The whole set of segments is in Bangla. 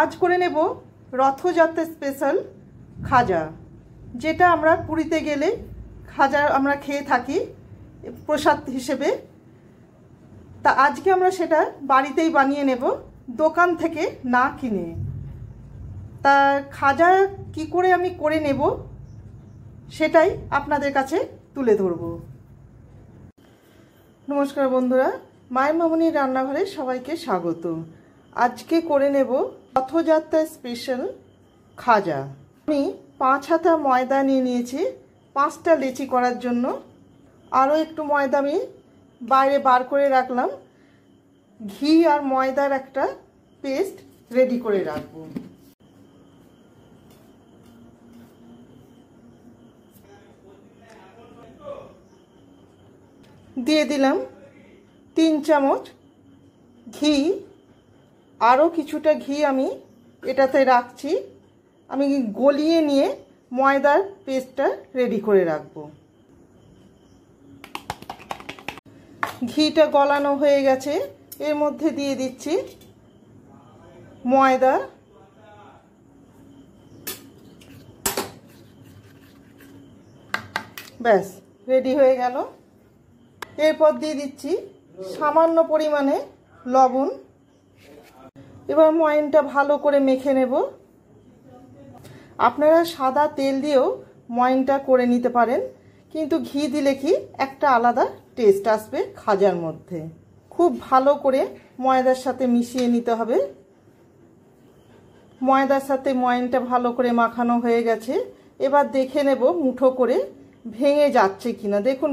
আজ করে নেব রথযাত্রা স্পেশাল খাজা, যেটা আমরা পুরীতে গেলে খাজা আমরা খেয়ে থাকি প্রসাদ হিসেবে। তা আজকে আমরা সেটা বাড়িতেই বানিয়ে নেব, দোকান থেকে না কিনে। তা খাজা কি করে আমি করে নেব সেটাই আপনাদের কাছে তুলে ধরব। নমস্কার বন্ধুরা, মায়ের মামনির রান্নাঘরে সবাইকে স্বাগত। আজকে করে নেব রথযাত্রা স্পেশাল খাজা। আমি 5 হাতা ময়দা নিয়ে নিয়েছি 5টা লেচি করার জন্য। আরও একটু ময়দা আমি বাইরে বার করে রাখলাম। ঘি আর ময়দার একটা পেস্ট রেডি করে রাখবো। দিয়ে দিলাম 3 চামচ ঘি। আরও কিছুটা ঘি আমি এটাতে রাখছি। আমি গলিয়ে নিয়ে ময়দার পেস্টটা রেডি করে রাখবো। ঘিটা গলানো হয়ে গেছে, এর মধ্যে দিয়ে দিচ্ছি ময়দা। ব্যাস রেডি হয়ে গেল। এরপর দিয়ে দিচ্ছি সামান্য পরিমাণে লবণ। এবার ময়নটা ভালো করে মেখে নেব। আপনারা সাদা তেল দিয়েও ময়নটা করে নিতে পারেন, কিন্তু ঘি দিলে কি একটা আলাদা টেস্ট আসবে খাজার মধ্যে। খুব ভালো করে ময়দার সাথে মিশিয়ে নিতে হবে। ময়দার সাথে ময়নটা ভালো করে মাখানো হয়ে গেছে। এবার দেখে নেব মুঠো করে ভেঙে যাচ্ছে কিনা। দেখুন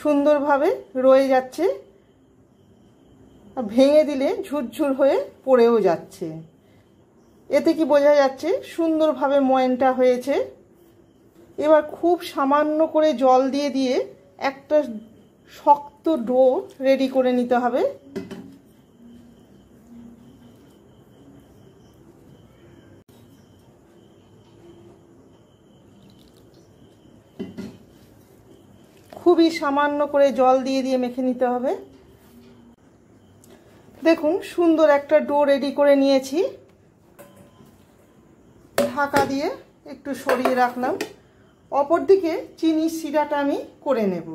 সুন্দরভাবে রয়ে যাচ্ছে, ভেঙে দিলে ঝুরঝুর হয়ে পড়েও যাচ্ছে। এতে কি বোঝা যাচ্ছে সুন্দরভাবে ময়নটা হয়েছে। এবার খুব সামান্য করে জল দিয়ে দিয়ে একটা শক্ত ডো রেডি করে নিতে হবে। খুবই সামান্য করে জল দিয়ে দিয়ে মেখে নিতে হবে। দেখুন সুন্দর একটা ডো রেডি করে নিয়েছি। ঢাকা দিয়ে একটু সরিয়ে রাখলাম। অপরদিকে চিনির সিরাটা আমি করে নেব।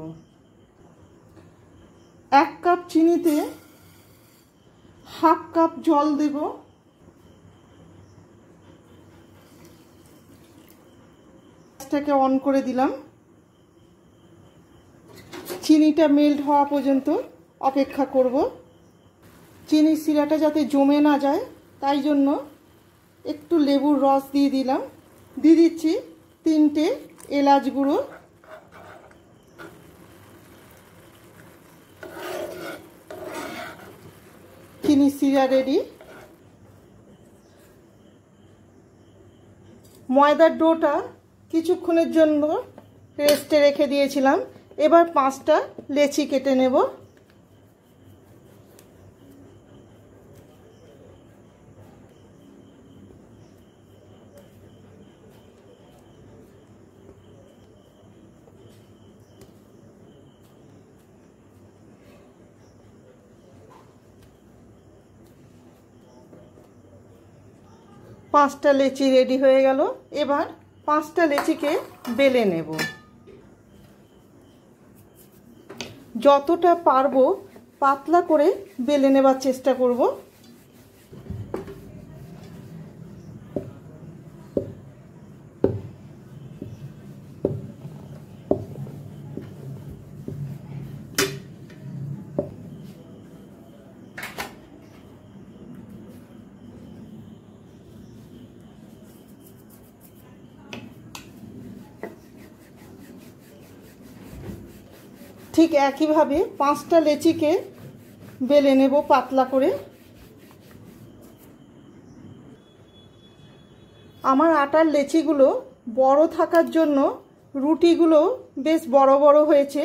1 কাপ চিনিতে ½ কাপ জল দেব। গ্যাসটাকে অন করে দিলাম। চিনিটা মেল্ট হওয়া পর্যন্ত অপেক্ষা করব। চিনির সিরাটা যাতে জমে না যায় তাই জন্য একটু লেবুর রস দিয়ে দিলাম। দিয়ে দিচ্ছি 3টে এলাচ গুঁড়ো। চিনির সিরা রেডি। ময়দার ডোটা কিছুক্ষণের জন্য রেস্টে রেখে দিয়েছিলাম। এবার 5টা লেচি কেটে নেব। পাঁচটা লেচি রেডি হয়ে গেল। এবার 5টা লেচিকে বেলে নেব। যতটা পারবো পাতলা করে বেলে নেবার চেষ্টা করব। ঠিক একইভাবে 5টা লেচিকে বেলে নেব পাতলা করে। আমার আটার লেচিগুলো বড় থাকার জন্য রুটিগুলো বেশ বড় বড় হয়েছে,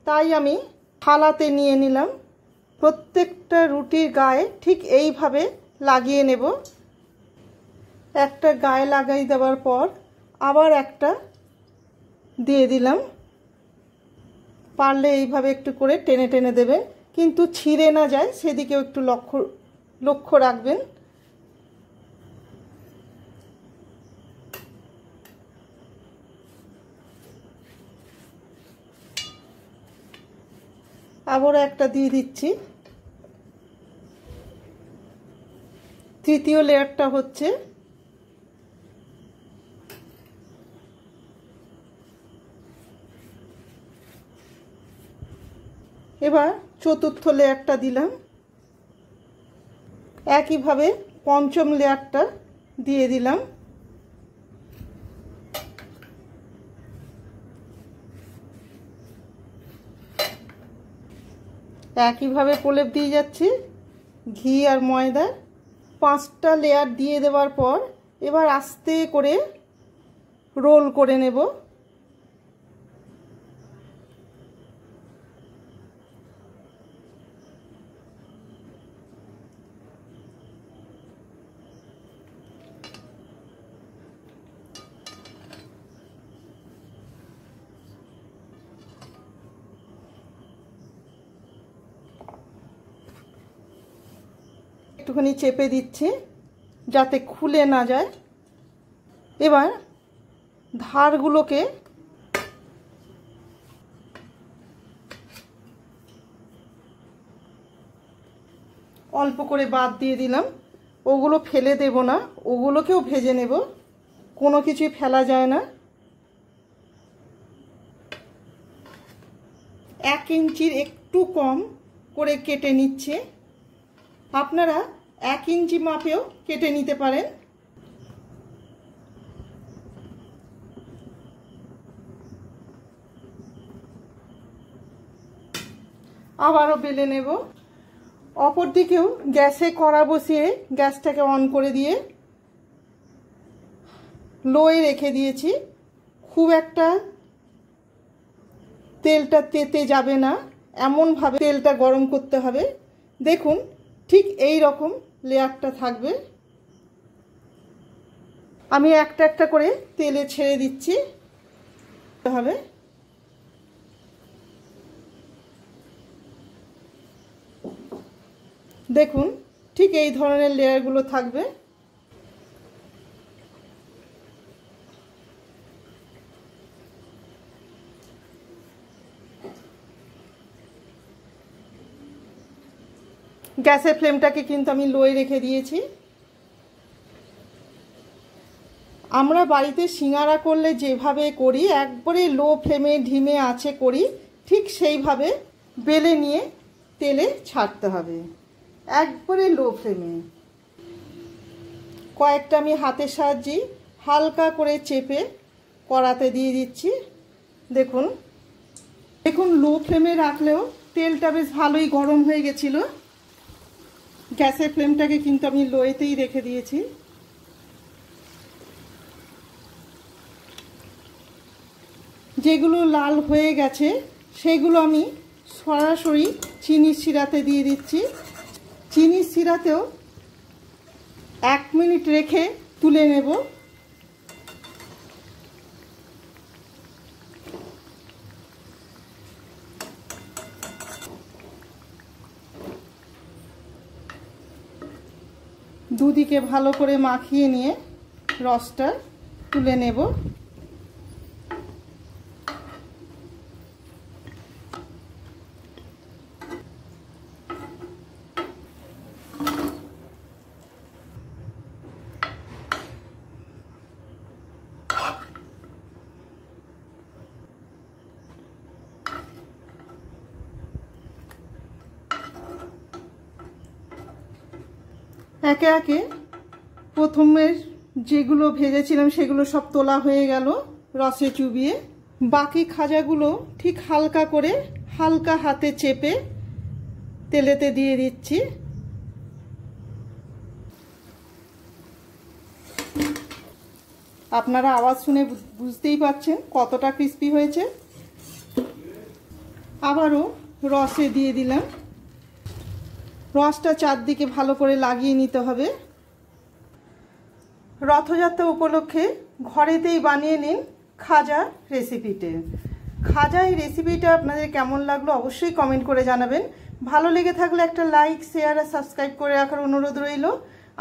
তাই আমি থালাতে নিয়ে নিলাম। প্রত্যেকটা রুটির গায়ে ঠিক এইভাবে লাগিয়ে নেব। একটা গায়ে লাগিয়ে দেওয়ার পর আবার একটা দিয়ে দিলাম। পারলে এইভাবে একটু করে টেনে টেনে দেবেন, কিন্তু ছিঁড়ে না যায় সেদিকেও একটু লক্ষ্য রাখবেন। আবারও একটা দিয়ে দিচ্ছি। তৃতীয় লেয়ারটা হচ্ছে। এবার চতুর্থ লেয়ারটা দিলাম। একইভাবে পঞ্চম লেয়ারটা দিয়ে দিলাম। একইভাবে প্রলেপ দিয়ে যাচ্ছি ঘি আর ময়দা। 5টা লেয়ার দিয়ে দেওয়ার পর এবার আস্তে করে রোল করে নেব। একটুখানি চেপে দিচ্ছি যাতে খুলে না যায়। এবার ধারগুলোকে অল্প করে বাদ দিয়ে দিলাম। ওগুলো ফেলে দেব না, ওগুলোকেও ভেজে নেব, কোনো কিছুই ফেলা যায় না। 1 ইঞ্চির একটু কম করে কেটে নিচ্ছে। আপনারা 1 ইঞ্চি মাপেও কেটে নিতে পারেন। আবারও বেলে নেব। অপর দিকেও গ্যাসে কড়া বসিয়ে গ্যাসটাকে অন করে দিয়ে লোয়ে রেখে দিয়েছি। খুব একটা তেলটা তেতে যাবে না, এমনভাবে তেলটা গরম করতে হবে। দেখুন ঠিক এই রকম লেয়ারটা থাকবে। আমি একটা একটা করে তেলে ছেড়ে দিচ্ছি। হবে দেখুন ঠিক এই ধরনের লেয়ারগুলো থাকবে। গ্যাসের ফ্লেমটাকে কিন্তু আমি লোয়ে রেখে দিয়েছি। আমরা বাড়িতে সিঙ্গারা করলে যেভাবে করি, একবারে লো ফ্লেমে ধিমে আঁচে করি, ঠিক সেইভাবে বেলে নিয়ে তেলে ছাড়তে হবে, একবারে লো ফ্লেমে। কয়েকটা আমি হাতের সাহায্যে হালকা করে চেপে কড়াতে দিয়ে দিচ্ছি। দেখুন দেখুন লো ফ্লেমে রাখলেও তেলটা বেশ ভালোই গরম হয়ে গেছিল। গ্যাসের ফ্লেমটাকে কিন্তু আমি লোয়েতেই রেখে দিয়েছি। যেগুলো লাল হয়ে গেছে সেগুলো আমি সরাসরি চিনির শিরাতে দিয়ে দিচ্ছি। চিনির শিরাতেও 1 মিনিট রেখে তুলে নেব। দুদিকে ভালো করে মাখিয়ে নিয়ে রসটা তুলে নেব। একে একে প্রথমের যেগুলো ভেজেছিলাম সেগুলো সব তোলা হয়ে গেল রসে চুবিয়ে। বাকি খাজাগুলো ঠিক হালকা করে হালকা হাতে চেপে তেলেতে দিয়ে দিচ্ছি। আপনারা আওয়াজ শুনে বুঝতেই পারছেন কতটা ক্রিস্পি হয়েছে। আবারও রসে দিয়ে দিলাম। রসটা চারদিকে ভালো করে লাগিয়ে নিতে হবে। রথযাত্রা উপলক্ষে ঘরেতেই বানিয়ে নিন খাজা রেসিপিটা। খাজা এই রেসিপিটা আপনাদের কেমন লাগলো অবশ্যই কমেন্ট করে জানাবেন। ভালো লেগে থাকলে একটা লাইক, শেয়ার আর সাবস্ক্রাইব করে রাখার অনুরোধ রইল।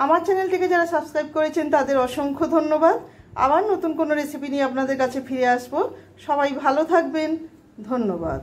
আমার চ্যানেলটিকে যারা সাবস্ক্রাইব করেছেন তাদের অসংখ্য ধন্যবাদ। আবার নতুন কোনো রেসিপি নিয়ে আপনাদের কাছে ফিরে আসবো। সবাই ভালো থাকবেন। ধন্যবাদ।